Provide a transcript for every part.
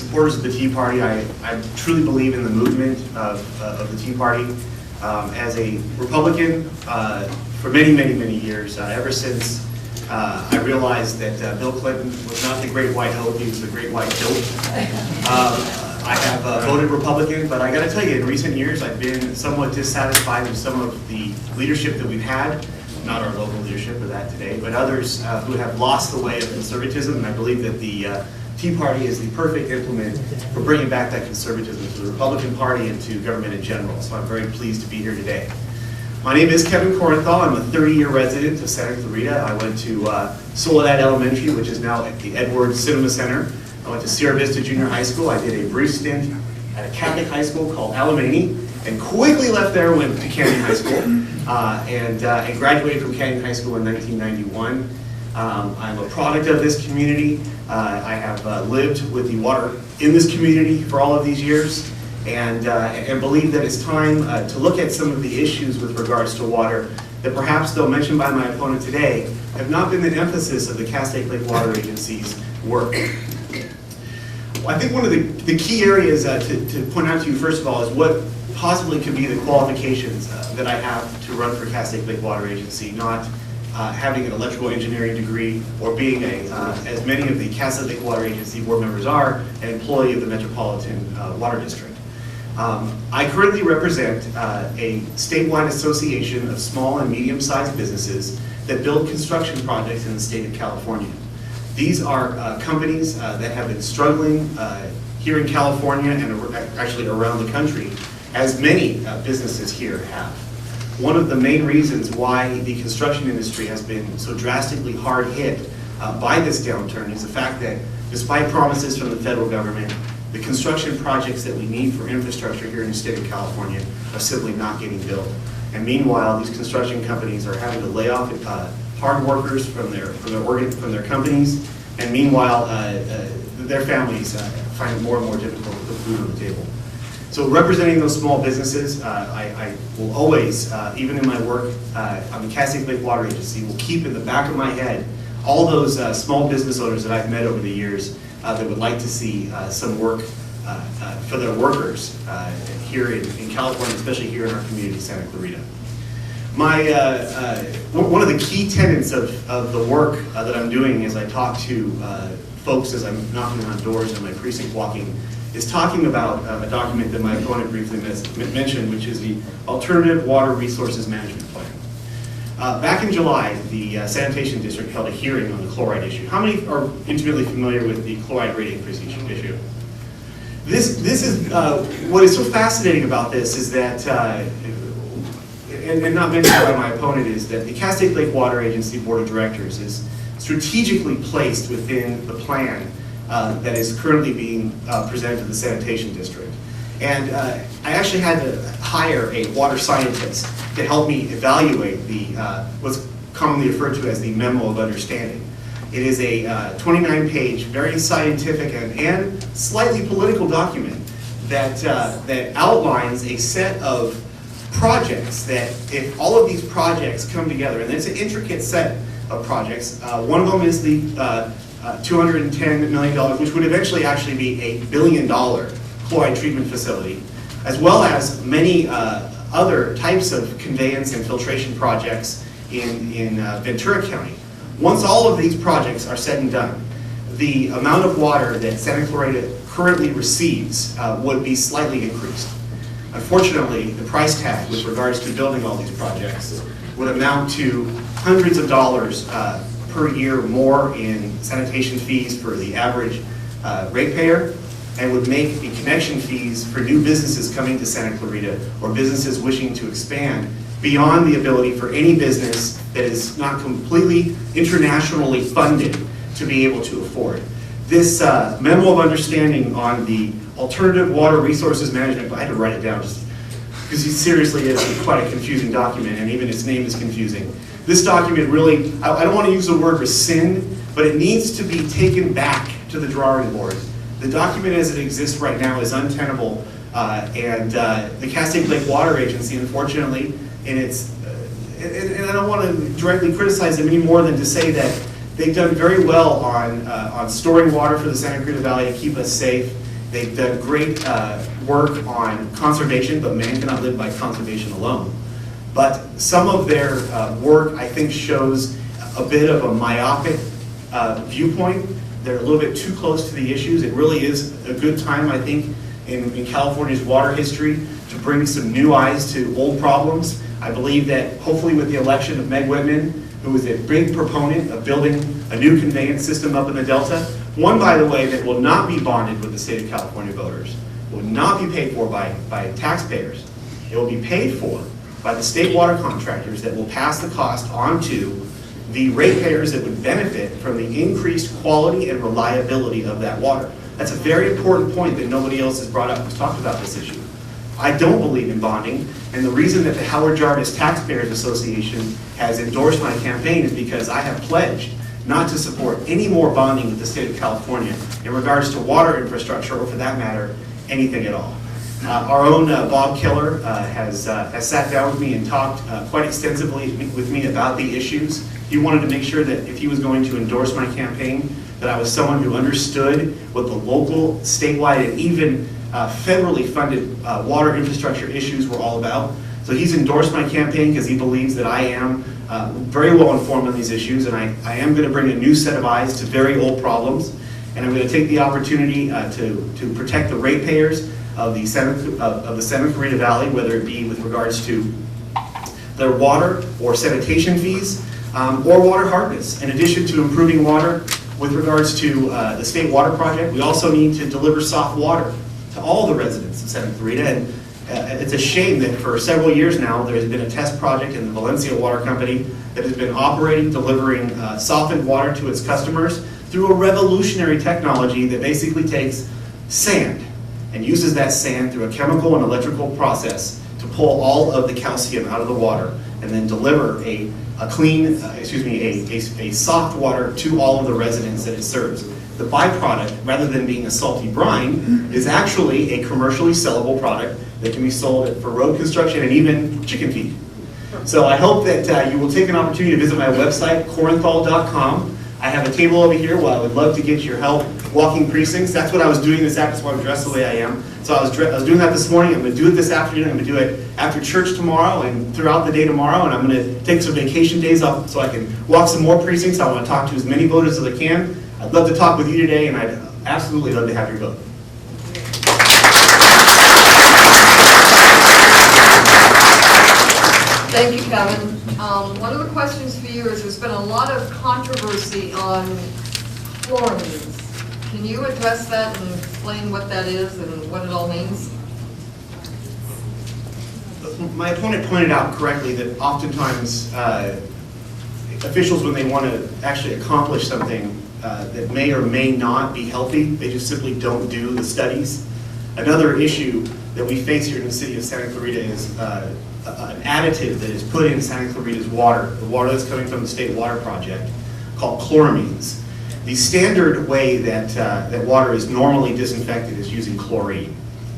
supporters of the Tea Party. I truly believe in the movement of the Tea Party. As a Republican for many, many, many years, ever since I realized that Bill Clinton was not the great white hope, he was the great white dope. I have voted Republican, but I got to tell you, in recent years, I've been somewhat dissatisfied with some of the leadership that we've had. Not our local leadership of that today, but others who have lost the way of conservatism, and I believe that the Tea Party is the perfect implement for bringing back that conservatism to the Republican Party and to government in general. So I'm very pleased to be here today. My name is SCV Korenthal. I'm a 30-year resident of Santa Clarita. I went to Soledad Elementary, which is now at the Edwards Cinema Center. I went to Sierra Vista Junior High School. I did a brief stint at a Catholic high school called Alamany, and quickly left there, went to Canyon High School, and graduated from Canyon High School in 1991. I'm a product of this community. I have lived with the water in this community for all of these years, and believe that it's time to look at some of the issues with regards to water that perhaps, though mentioned by my opponent today, have not been the emphasis of the Castaic Lake Water Agency's work. I think one of the key areas to point out to you, first of all, is what possibly could be the qualifications that I have to run for Castaic Lake Water Agency, not having an electrical engineering degree or being as many of the Castaic Lake Water Agency board members are, an employee of the Metropolitan Water District. I currently represent a statewide association of small and medium-sized businesses that build construction projects in the state of California. These are companies that have been struggling here in California and actually around the country, as many businesses here have. One of the main reasons why the construction industry has been so drastically hard hit by this downturn is the fact that despite promises from the federal government, the construction projects that we need for infrastructure here in the state of California are simply not getting built. And meanwhile, these construction companies are having to lay off hard workers from their companies, and meanwhile, their families find it more and more difficult to put food on the table. So representing those small businesses, I will always, even in my work on the Castaic Lake Water Agency, will keep in the back of my head all those small business owners that I've met over the years that would like to see some work for their workers here in California, especially here in our community, Santa Clarita. One of the key tenets of the work that I'm doing as I talk to folks as I'm knocking on doors and my precinct walking is talking about a document that my opponent briefly mentioned, which is the Alternative Water Resources Management Plan. Back in July, the Sanitation District held a hearing on the chloride issue. How many are intimately familiar with the chloride rating procedure issue? This is, what is so fascinating about this is that, and not mentioned by my opponent, is that the Castaic Lake Water Agency Board of Directors is strategically placed within the plan that is currently being presented to the Sanitation District. And I actually had to hire a water scientist to help me evaluate the what's commonly referred to as the Memo of Understanding. It is a 29-page, very scientific and slightly political document that outlines a set of projects that, if all of these projects come together, and it's an intricate set of projects. One of them is the $210 million, which would eventually actually be a $1 billion chloride treatment facility, as well as many other types of conveyance and filtration projects in Ventura County. Once all of these projects are said and done, the amount of water that Santa Clarita currently receives would be slightly increased. Unfortunately, the price tag with regards to building all these projects would amount to hundreds of dollars per year more in sanitation fees for the average ratepayer, and would make the connection fees for new businesses coming to Santa Clarita or businesses wishing to expand beyond the ability for any business that is not completely internationally funded to be able to afford. This Memo of Understanding on the Alternative Water Resources Management, I had to write it down just because it seriously is quite a confusing document, and even its name is confusing. This document really, I don't want to use the word rescind, but it needs to be taken back to the drawing board. The document as it exists right now is untenable, and the Castaic Lake Water Agency, unfortunately, in its, and I don't want to directly criticize them any more than to say that They've done very well on storing water for the Santa Cruz Valley to keep us safe. They've done great work on conservation, but man cannot live by conservation alone. But some of their work, I think, shows a bit of a myopic viewpoint. They're a little bit too close to the issues. It really is a good time, I think, in California's water history to bring some new eyes to old problems. I believe that hopefully with the election of Meg Whitman, who is a big proponent of building a new conveyance system up in the Delta, one, by the way, that will not be bonded with the state of California voters, will not be paid for by taxpayers. It will be paid for by the state water contractors that will pass the cost on to the ratepayers that would benefit from the increased quality and reliability of that water. That's a very important point that nobody else has brought up who's talked about this issue. I don't believe in bonding, and the reason that the Howard Jarvis Taxpayers Association has endorsed my campaign is because I have pledged not to support any more bonding with the state of California in regards to water infrastructure, or for that matter, anything at all. Our own Bob Keller has sat down with me and talked quite extensively with me about the issues. He wanted to make sure that if he was going to endorse my campaign, that I was someone who understood what the local, statewide, and even federally funded water infrastructure issues were all about. So he's endorsed my campaign because he believes that I am very well informed on these issues, and I am going to bring a new set of eyes to very old problems. And I'm going to take the opportunity to protect the ratepayers of the Santa Clarita Valley, whether it be with regards to their water or sanitation fees or water hardness. In addition to improving water with regards to the state water project, we also need to deliver soft water to all the residents of Santa Clarita. And it's a shame that for several years now there has been a test project in the Valencia Water Company that has been operating, delivering softened water to its customers through a revolutionary technology that basically takes sand and uses that sand through a chemical and electrical process to pull all of the calcium out of the water and then deliver a soft water to all of the residents that it serves. The byproduct, rather than being a salty brine, is actually a commercially sellable product that can be sold for road construction and even chicken feed. So I hope that you will take an opportunity to visit my website, Korenthal.com. I have a table over here where I would love to get your help walking precincts. That's what I was doing this afternoon. That's why I'm dressed the way I am. So I was doing that this morning. I'm going to do it this afternoon. I'm going to do it after church tomorrow and throughout the day tomorrow. And I'm going to take some vacation days off so I can walk some more precincts. I want to talk to as many voters as I can. I'd love to talk with you today, and I'd absolutely love to have your vote. Thank you, Kevin. One of the questions for you is there's been a lot of controversy on chloramines. Can you address that and explain what that is and what it all means? My opponent pointed out correctly that oftentimes officials, when they want to actually accomplish something that may or may not be healthy, they just simply don't do the studies. Another issue that we face here in the city of Santa Clarita is an additive that is put in Santa Clarita's water, the water that's coming from the state water project, called chloramines. The standard way that water is normally disinfected is using chlorine.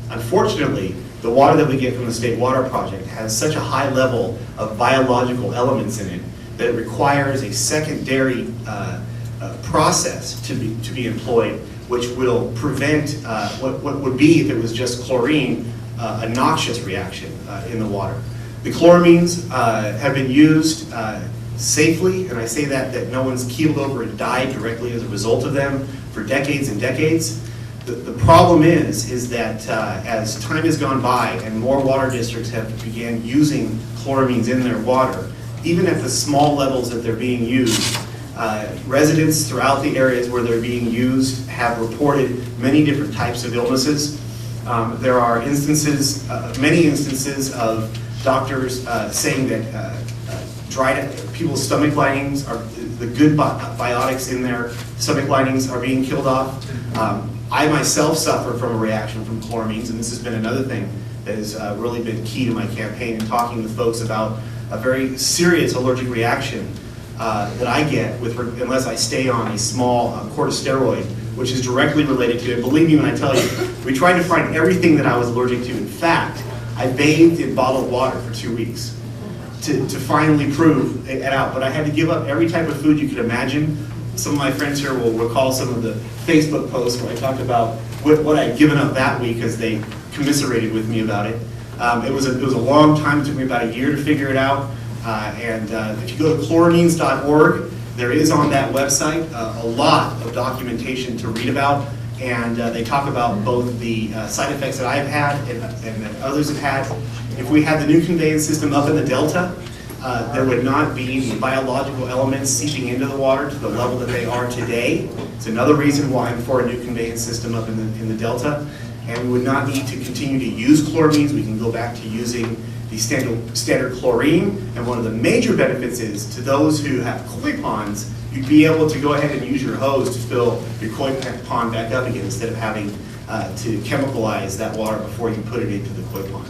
Unfortunately, the water that we get from the state water project has such a high level of biological elements in it that it requires a secondary process to be employed, which will prevent what would be, if it was just chlorine, a noxious reaction in the water. The chloramines have been used safely, and I say that no one's keeled over and died directly as a result of them for decades and decades. The problem is that as time has gone by and more water districts have began using chloramines in their water, even at the small levels that they're being used, residents throughout the areas where they're being used have reported many different types of illnesses. There are instances, many instances of doctors saying that people's stomach linings are, the good biotics in their stomach linings are being killed off. I myself suffer from a reaction from chloramines, and this has been another thing that has really been key to my campaign and talking with folks about a very serious allergic reaction that I get unless I stay on a small corticosteroid, which is directly related to it. Believe me when I tell you, we tried to find everything that I was allergic to. In fact, I bathed in bottled water for 2 weeks to finally prove it out. But I had to give up every type of food you could imagine, some of my friends here will recall some of the Facebook posts where I talked about what I had given up that week as they commiserated with me about it. It was a long time. It took me about a year to figure it out. If you go to chloramines.org, there is on that website a lot of documentation to read about, and they talk about both the side effects that I've had and that others have had. If we had the new conveyance system up in the Delta, there would not be the biological elements seeping into the water to the level that they are today. It's another reason why I'm for a new conveyance system up in the Delta. And we would not need to continue to use chloramines. We can go back to using the standard chlorine. And one of the major benefits is to those who have koi ponds, you'd be able to go ahead and use your hose to fill your koi pond back up again instead of having to chemicalize that water before you put it into the koi pond.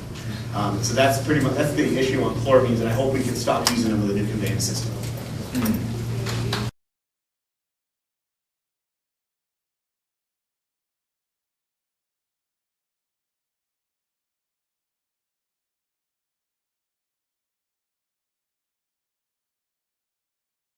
So that's pretty much the issue on chloramines, and I hope we can stop using them with a new conveyance system.